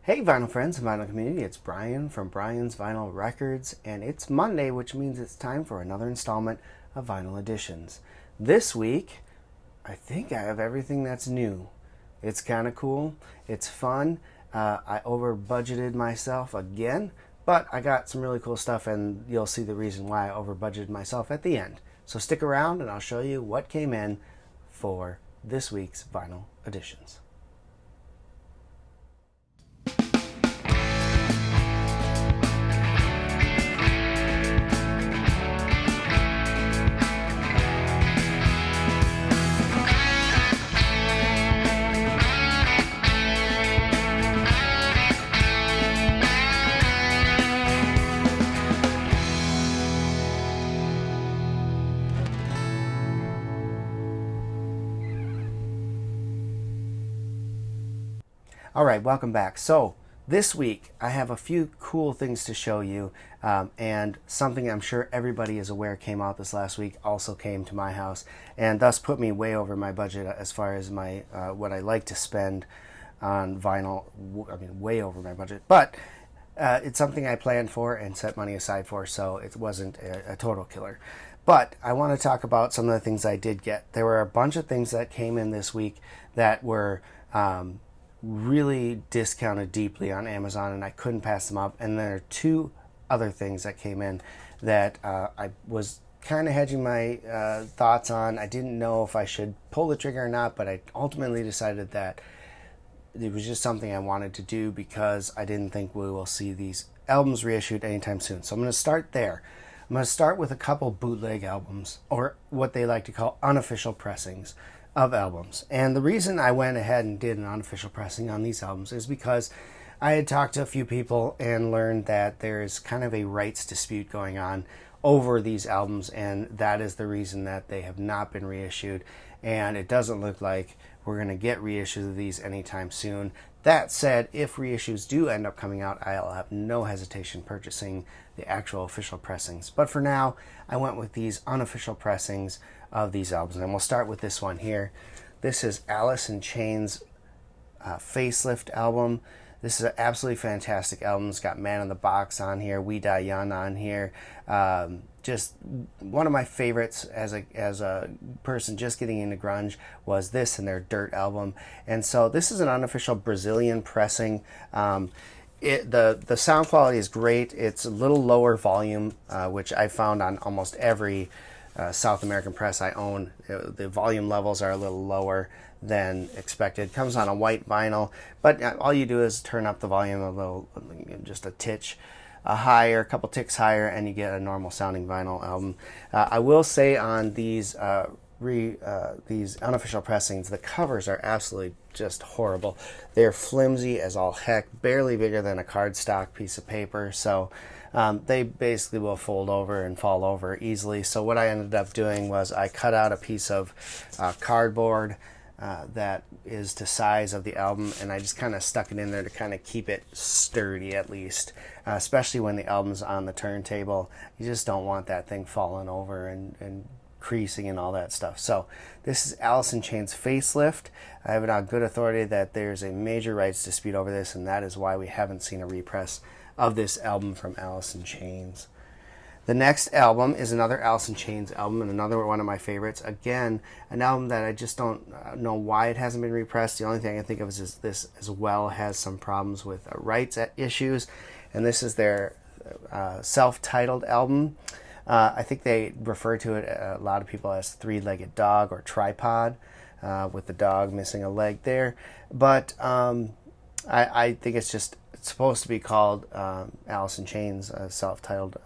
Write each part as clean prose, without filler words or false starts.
Hey vinyl friends and vinyl community, it's Brian from Brian's Vinyl Records, and it's Monday, which means it's time for another installment of Vinyl Editions. This week, I think I have everything that's new. It's kind of cool, it's fun, I over budgeted myself again, but I got some really cool stuff and you'll see the reason why I over budgeted myself at the end. So stick around and I'll show you what came in for this week's Vinyl Editions. All right, welcome back. So this week I have a few cool things to show you, and something I'm sure everybody is aware came out this last week also came to my house, and thus put me way over my budget as far as my what I like to spend on vinyl. I mean, way over my budget, but it's something I planned for and set money aside for, so it wasn't a total killer. But I want to talk about some of the things I did get. There were a bunch of things that came in this week that were really discounted deeply on Amazon, and I couldn't pass them up. And there are two other things that came in that I was kind of hedging my thoughts on. I didn't know if I should pull the trigger or not, but I ultimately decided that it was just something I wanted to do because I didn't think we will see these albums reissued anytime soon. So I'm going to start there. I'm going to start with a couple bootleg albums, or what they like to call unofficial pressings of albums. And the reason I went ahead and did an unofficial pressing on these albums is because I had talked to a few people and learned that there's kind of a rights dispute going on over these albums, and that is the reason that they have not been reissued, and it doesn't look like we're going to get reissues of these anytime soon. That said, if reissues do end up coming out, I'll have no hesitation purchasing the actual official pressings. But for now, I went with these unofficial pressings of these albums. And we'll start with this one here. This is Alison Chains' Facelift album. This is an absolutely fantastic album. It's got Man in the Box on here, We Die Young on here. Just one of my favorites as a person just getting into grunge was this and their Dirt album. And so this is an unofficial Brazilian pressing. The sound quality is great. It's a little lower volume, which I found on almost every South American press I own. The volume levels are a little lower than expected. Comes on a white vinyl, but all you do is turn up the volume a little, just a titch higher, a couple ticks higher, and you get a normal sounding vinyl album. I will say on these unofficial pressings, the covers are absolutely just horrible. They're flimsy as all heck, barely bigger than a cardstock piece of paper, so they basically will fold over and fall over easily. So what I ended up doing was I cut out a piece of cardboard that is the size of the album, and I just kind of stuck it in there to kind of keep it sturdy at least, especially when the album's on the turntable. You just don't want that thing falling over and creasing and all that stuff. So this is Alison Chains' Facelift. I have it on good authority that there's a major rights dispute over this, and that is why we haven't seen a repress of this album from Alison Chains. The next album is another Alison Chains album, and another one of my favorites. Again, an album that I just don't know why it hasn't been repressed. The only thing I can think of is this as well has some problems with rights issues, and this is their self-titled album. I think they refer to it, a lot of people, as Three-Legged Dog or Tripod, with the dog missing a leg there. But I think it's supposed to be called Alison Chains' self-titled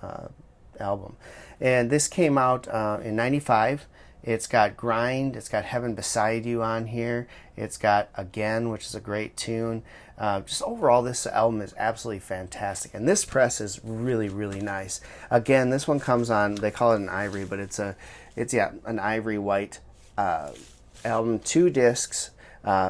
album. And this came out in 95. It's got Grind, it's got Heaven Beside You on here, it's got Again, which is a great tune. Just overall, this album is absolutely fantastic, and this press is really, really nice. Again, this one comes on, they call it an ivory, but it's an ivory white album, 2 discs.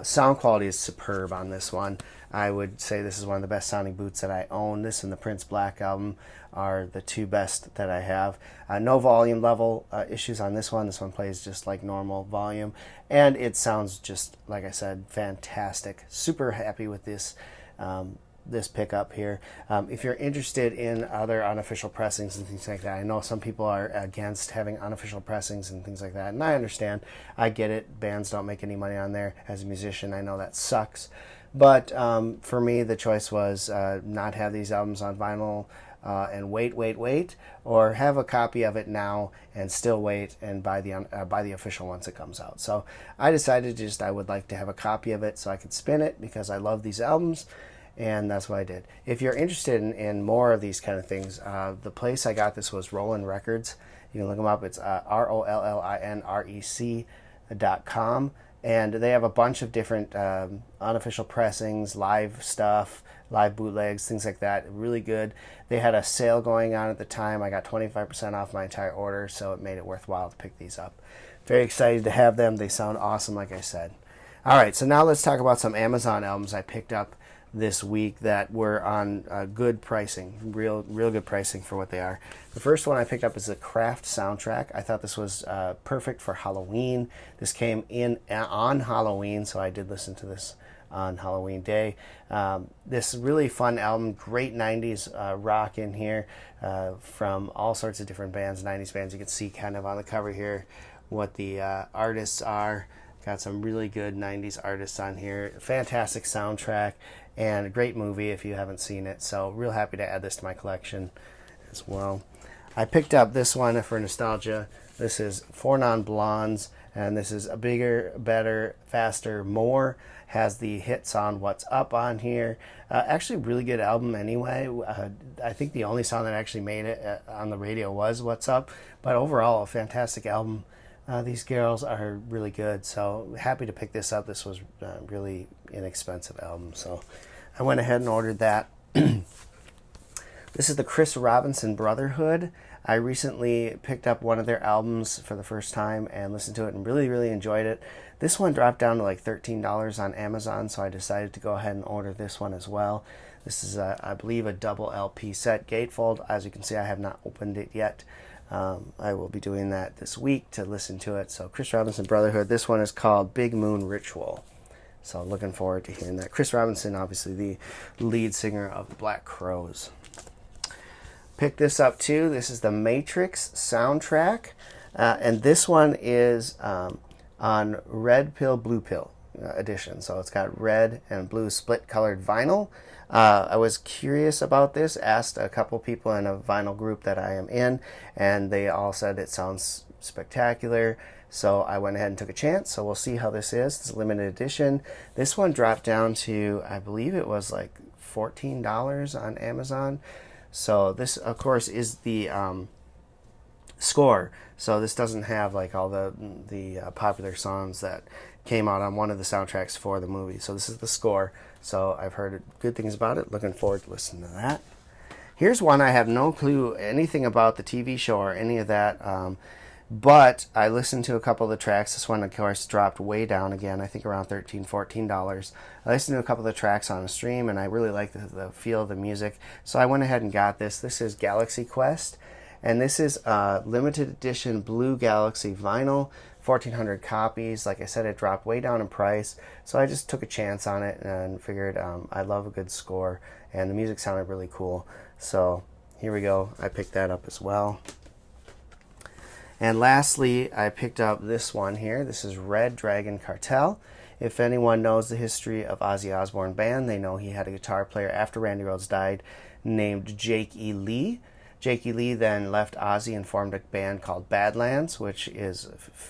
Sound quality is superb on this one. I would say this is one of the best sounding boots that I own. This and the Prince Black album are the 2 best that I have. No volume level issues on this one. This one plays just like normal volume, and it sounds just, like I said, fantastic. Super happy with this this pickup here. If you're interested in other unofficial pressings and things like that, I know some people are against having unofficial pressings and things like that, and I understand. I get it. Bands don't make any money on there. As a musician, I know that sucks. But for me, the choice was not have these albums on vinyl and wait, or have a copy of it now and still wait and buy the official once it comes out. So I decided I would like to have a copy of it so I could spin it because I love these albums, and that's what I did. If you're interested in more of these kind of things, the place I got this was Rollin Records. You can look them up. It's ROLLINREC.com. And they have a bunch of different unofficial pressings, live stuff, live bootlegs, things like that. Really good. They had a sale going on at the time. I got 25% off my entire order, so it made it worthwhile to pick these up. Very excited to have them. They sound awesome, like I said. All right, so now let's talk about some Amazon albums I picked up this week that were on good pricing, real good pricing for what they are. The first one I picked up is the Craft soundtrack. I thought this was perfect for Halloween. This came in on Halloween, so I did listen to this on Halloween day. This really fun album, great 90s rock in here from all sorts of different bands, 90s bands. You can see kind of on the cover here what the artists are. Got some really good 90s artists on here. Fantastic soundtrack and a great movie if you haven't seen it. So real happy to add this to my collection as well. I picked up this one for nostalgia. This is Four Non Blondes, and this is a Bigger, Better, Faster, More. Has the hit song What's Up on here. Actually really good album anyway. I think the only song that actually made it on the radio was What's Up, but overall a fantastic album. These girls are really good, so happy to pick this up. This was really inexpensive album, so I went ahead and ordered that. This is the Chris Robinson Brotherhood. I recently picked up one of their albums for the first time and listened to it and really enjoyed it. This one dropped down to like $13 on Amazon, so I decided to go ahead and order this one as well. This is, I believe, a double LP set gatefold. As you can see, I have not opened it yet. I will be doing that this week to listen to it. So Chris Robinson Brotherhood. This one is called Big Moon Ritual. So looking forward to hearing that. Chris Robinson, obviously the lead singer of the Black Crowes. Pick this up too. This is the Matrix soundtrack. And this one is on Red Pill, Blue Pill edition. So it's got red and blue split colored vinyl. I was curious about this, asked a couple people in a vinyl group that I am in, and they all said it sounds spectacular. So I went ahead and took a chance. So we'll see how this is. It's a limited edition. This one dropped down to, I believe it was like $14 on Amazon. So this, of course, is the score. So this doesn't have like all the popular songs that came out on one of the soundtracks for the movie. So this is the score. So I've heard good things about it. Looking forward to listening to that. Here's one I have no clue anything about the TV show or any of that. But I listened to a couple of the tracks. This one, of course, dropped way down again. I think around $13, $14. I listened to a couple of the tracks on a stream, and I really like the feel of the music. So I went ahead and got this. This is Galaxy Quest. And this is a limited edition Blue Galaxy vinyl. 1,400 copies. Like I said, it dropped way down in price, so I just took a chance on it and figured I love a good score, and the music sounded really cool. So here we go. I picked that up as well. And lastly, I picked up this one here. This is Red Dragon Cartel. If anyone knows the history of Ozzy Osbourne band, they know he had a guitar player after Randy Rhoads died named Jake E. Lee. Jake E. Lee then left Ozzy and formed a band called Badlands, which is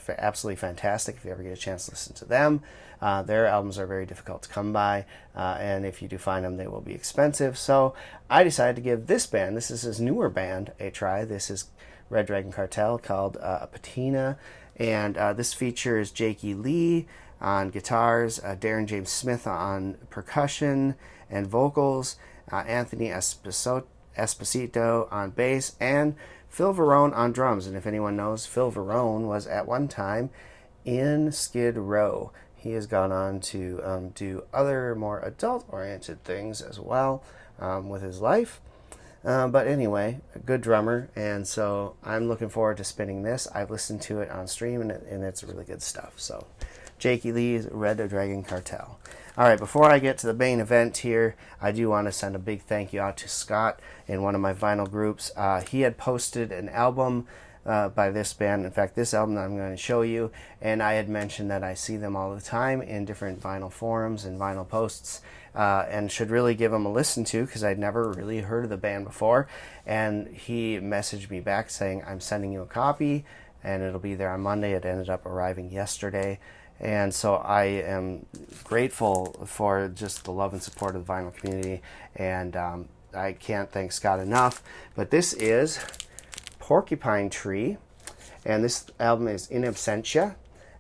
absolutely fantastic if you ever get a chance to listen to them. Their albums are very difficult to come by, and if you do find them, they will be expensive. So I decided to give this band, this is his newer band, a try. This is Red Dragon Cartel, called Patina, and this features Jake E. Lee on guitars, Darren James Smith on percussion and vocals, Anthony Esposito on bass, and Phil Varone on drums. And if anyone knows, Phil Varone was at one time in Skid Row. He has gone on to do other more adult-oriented things as well with his life. But anyway, a good drummer, and so I'm looking forward to spinning this. I've listened to it on stream, and it's really good stuff. So Jakey Lee's Red Dragon Cartel. All right, before I get to the main event here, I do want to send a big thank you out to Scott in one of my vinyl groups. He had posted an album by this band. In fact, this album that I'm going to show you, and I had mentioned that I see them all the time in different vinyl forums and vinyl posts, and should really give them a listen to because I'd never really heard of the band before. And he messaged me back saying, I'm sending you a copy and it'll be there on Monday. It ended up arriving yesterday. And so I am grateful for just the love and support of the vinyl community, and I can't thank Scott enough. But this is Porcupine Tree, and this album is In Absentia.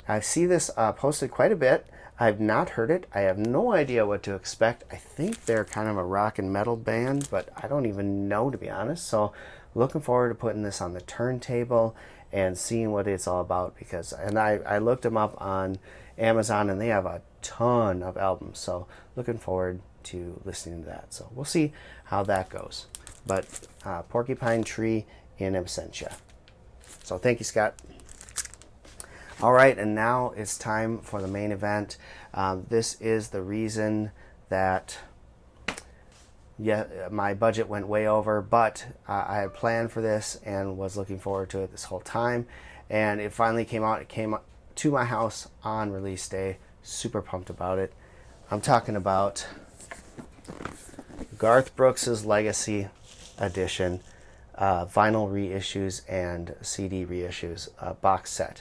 I see this posted quite a bit. I've not heard it. I have no idea what to expect. I think they're kind of a rock and metal band, but I don't even know, to be honest. So looking forward to putting this on the turntable and seeing what it's all about, because I looked them up on Amazon and they have a ton of albums, so looking forward to listening to that. So we'll see how that goes. But Porcupine Tree In Absentia. So thank you, Scott. All right, and now it's time for the main event. This is the reason that my budget went way over, but I had planned for this and was looking forward to it this whole time, and it finally came out. It came to my house on release day. Super pumped about it. I'm talking about Garth Brooks' Legacy Edition vinyl reissues and CD reissues box set.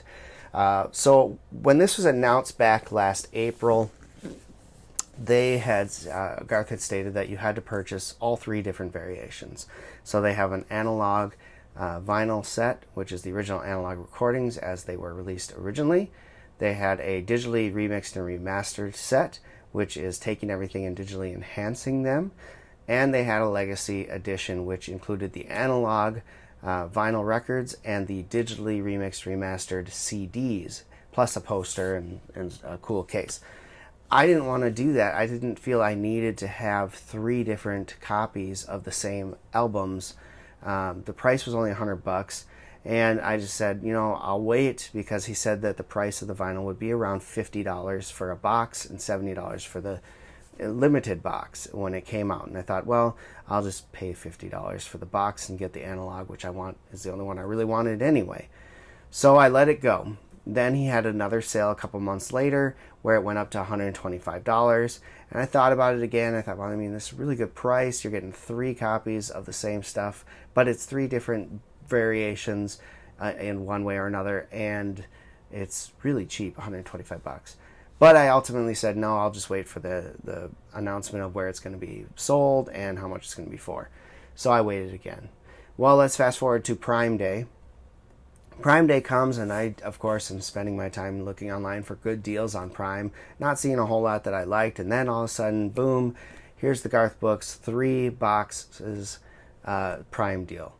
So when this was announced back last April, they had Garth had stated that you had to purchase all three different variations. So they have an analog vinyl set, which is the original analog recordings as they were released originally. They had a digitally remixed and remastered set, which is taking everything and digitally enhancing them. And they had a legacy edition, which included the analog vinyl records and the digitally remixed remastered CDs, plus a poster and a cool case. I didn't want to do that. I didn't feel I needed to have three different copies of the same albums. The price was only $100, and I just said, I'll wait, because he said that the price of the vinyl would be around $50 for a box and $70 for the limited box when it came out. And I thought, well, I'll just pay $50 for the box and get the analog, which I want, is the only one I really wanted anyway. So I let it go. Then he had another sale a couple months later where it went up to $125. And I thought about it again. I thought, well, this is a really good price. You're getting three copies of the same stuff, but it's three different variations in one way or another, and it's really cheap, $125. But I ultimately said, no, I'll just wait for the announcement of where it's going to be sold and how much it's going to be for. So I waited again. Well, let's fast forward to Prime Day. Prime Day comes, and I, of course, am spending my time looking online for good deals on Prime, not seeing a whole lot that I liked, and then all of a sudden, boom, here's the Garth Brooks 3 boxes Prime deal.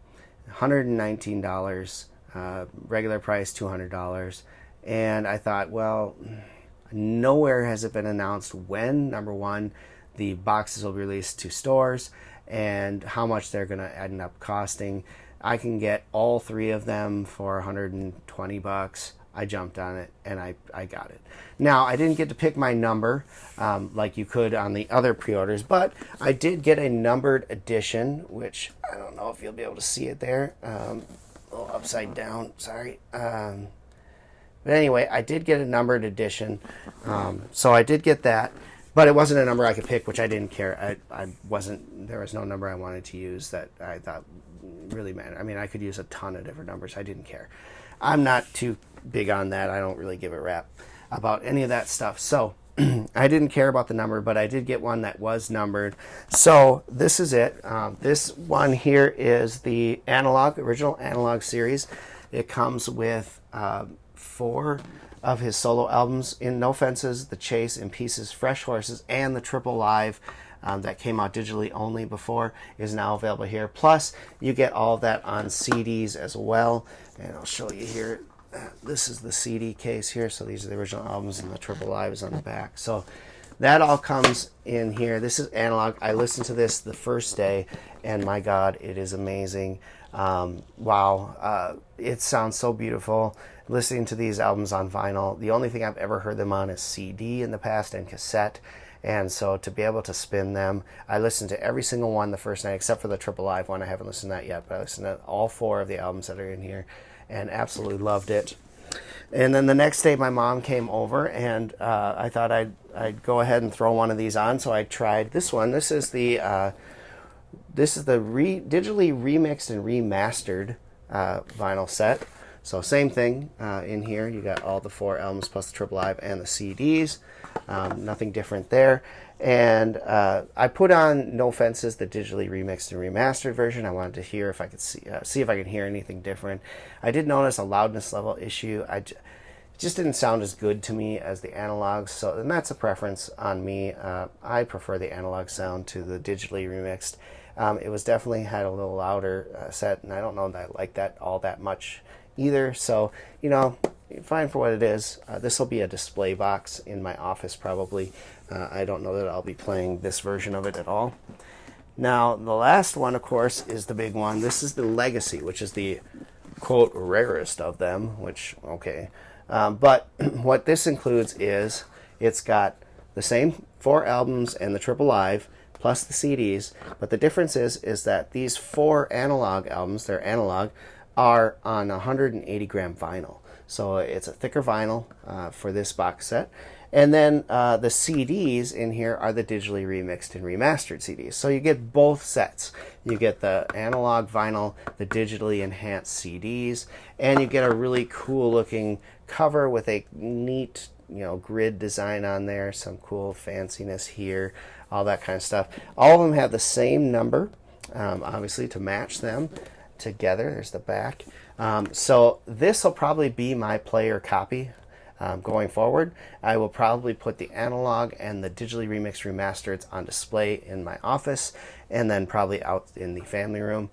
$119, regular price $200, and I thought, well, nowhere has it been announced when, number one, the boxes will be released to stores and how much they're going to end up costing. I can get all three of them for $120. I jumped on it and I got it. Now, I didn't get to pick my number like you could on the other pre-orders, but I did get a numbered edition, which I don't know if you'll be able to see it there. A little upside down, sorry. But anyway, I did get a numbered edition, so I did get that, but it wasn't a number I could pick, which I didn't care. There was no number I wanted to use that I thought really mattered. I could use a ton of different numbers. I didn't care. I'm not too big on that. I don't really give a rap about any of that stuff. So I didn't care about the number, but I did get one that was numbered. So this is it. This one here is the original analog series. It comes with 4 of his solo albums, in No Fences, The Chase, In Pieces, Fresh Horses, and the Triple Live that came out digitally only before is now available here. Plus, you get all of that on CDs as well. And I'll show you here. This is the CD case here. So these are the original albums, and the Triple Live is on the back. So that all comes in here. This is analog. I listened to this the first day, and my God, it is amazing. Wow. It sounds so beautiful. listening to these albums on vinyl. The only thing I've ever heard them on is CD in the past and cassette. And so to be able to spin them, I listened to every single one the first night, except for the Triple Live one. I haven't listened to that yet, but I listened to all 4 of the albums that are in here and absolutely loved it. And then the next day my mom came over, and I thought I'd go ahead and throw one of these on. So I tried this one. This is the digitally remixed and remastered vinyl set. So same thing in here. You got all the 4 albums plus the Triple Live and the CDs. Nothing different there. And I put on, no offenses, the digitally remixed and remastered version. I wanted to hear if I could see if I could hear anything different. I did notice a loudness level issue. It just didn't sound as good to me as the analogs. So, and that's a preference on me. I prefer the analog sound to the digitally remixed. It was definitely had a little louder set, and I don't know that I like that all that much either. So, you know, fine for what it is. This will be a display box in my office probably. I don't know that I'll be playing this version of it at all. Now, the last one, of course, is the big one. This is the Legacy, which is the, quote, rarest of them, which, okay. But what this includes is it's got the same 4 albums and the Triple Live, plus the CDs, but the difference is that these 4 analog albums, they're analog, are on 180 gram vinyl. So it's a thicker vinyl for this box set. And then the CDs in here are the digitally remixed and remastered CDs. So you get both sets. You get the analog vinyl, the digitally enhanced CDs, and you get a really cool looking cover with a neat, you know, grid design on there, some cool fanciness here, all that kind of stuff. All of them have the same number, obviously, to match them together. There's the back. So this will probably be my player copy going forward. I will probably put the analog and the digitally remixed remasters on display in my office, and then probably out in the family room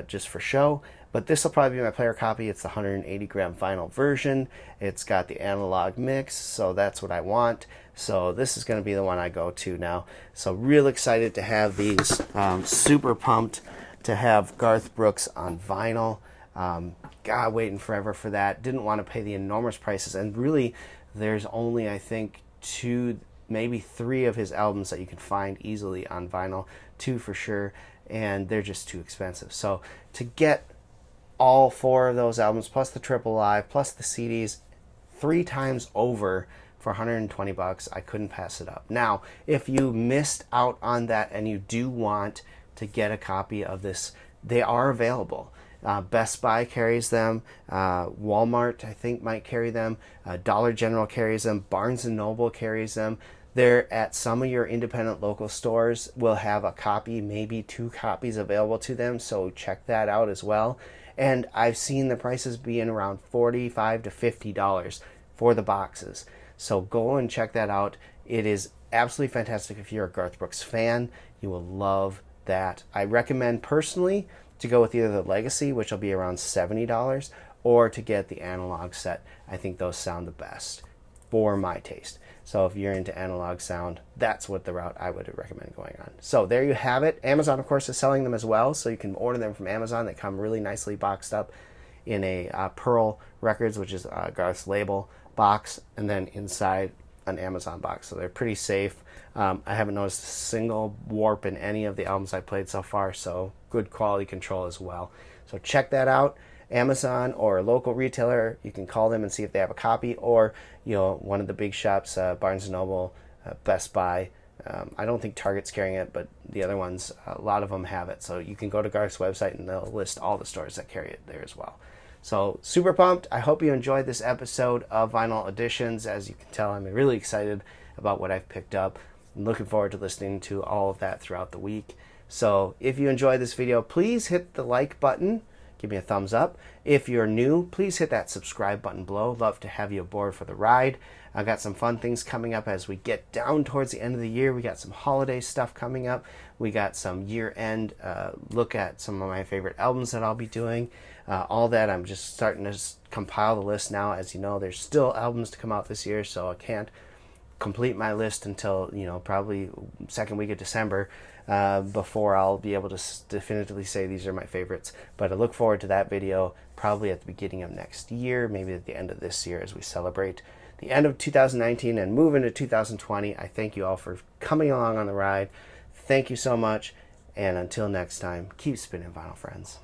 just for show. But this will probably be my player copy. It's the 180 gram vinyl version. It's got the analog mix, so that's what I want. So this is going to be the one I go to now. So real excited to have these. Super pumped to have Garth Brooks on vinyl. God, waiting forever for that. Didn't want to pay the enormous prices. And really, there's only, I think, 2, maybe 3 of his albums that you can find easily on vinyl. 2 for sure. And they're just too expensive. So to get all 4 of those albums, plus the Triple Live, plus the CDs, 3 times over for $120, I couldn't pass it up. Now, if you missed out on that and you do want to get a copy of this, they are available. Best Buy carries them. Walmart, I think, might carry them. Dollar General carries them. Barnes & Noble carries them. They're at some of your independent local stores will have a copy, maybe 2 copies available to them, so check that out as well. And I've seen the prices being around $45 to $50 for the boxes. So go and check that out. It is absolutely fantastic. If you're a Garth Brooks fan, you will love that. I recommend personally to go with either the Legacy, which will be around $70, or to get the analog set. I think those sound the best for my taste. So if you're into analog sound, that's what the route I would recommend going on. So there you have it. Amazon, of course, is selling them as well, so you can order them from Amazon. They come really nicely boxed up in a Pearl Records, which is Garth's label box, and then inside an Amazon box. So they're pretty safe. I haven't noticed a single warp in any of the albums I played so far, so good quality control as well. So check that out. Amazon or a local retailer, you can call them and see if they have a copy, or one of the big shops, Barnes & Noble, Best Buy. I don't think Target's carrying it, but the other ones, a lot of them have it. So you can go to Garth's website and they'll list all the stores that carry it there as well. So super pumped. I hope you enjoyed this episode of Vinyl Editions. As you can tell, I'm really excited about what I've picked up. I'm looking forward to listening to all of that throughout the week. So if you enjoyed this video, please hit the like button. Give me a thumbs up. If you're new, please hit that subscribe button below. Love to have you aboard for the ride. I got some fun things coming up as we get down towards the end of the year. We got some holiday stuff coming up. We got some year-end look at some of my favorite albums that I'll be doing. All that, I'm just starting to compile the list now. As you know, there's still albums to come out this year, so I can't complete my list until probably second week of December. before I'll be able to definitively say these are my favorites. But I look forward to that video probably at the beginning of next year, maybe at the end of this year as we celebrate the end of 2019 and move into 2020. I thank you all for coming along on the ride. Thank you so much. And until next time, keep spinning vinyl, friends.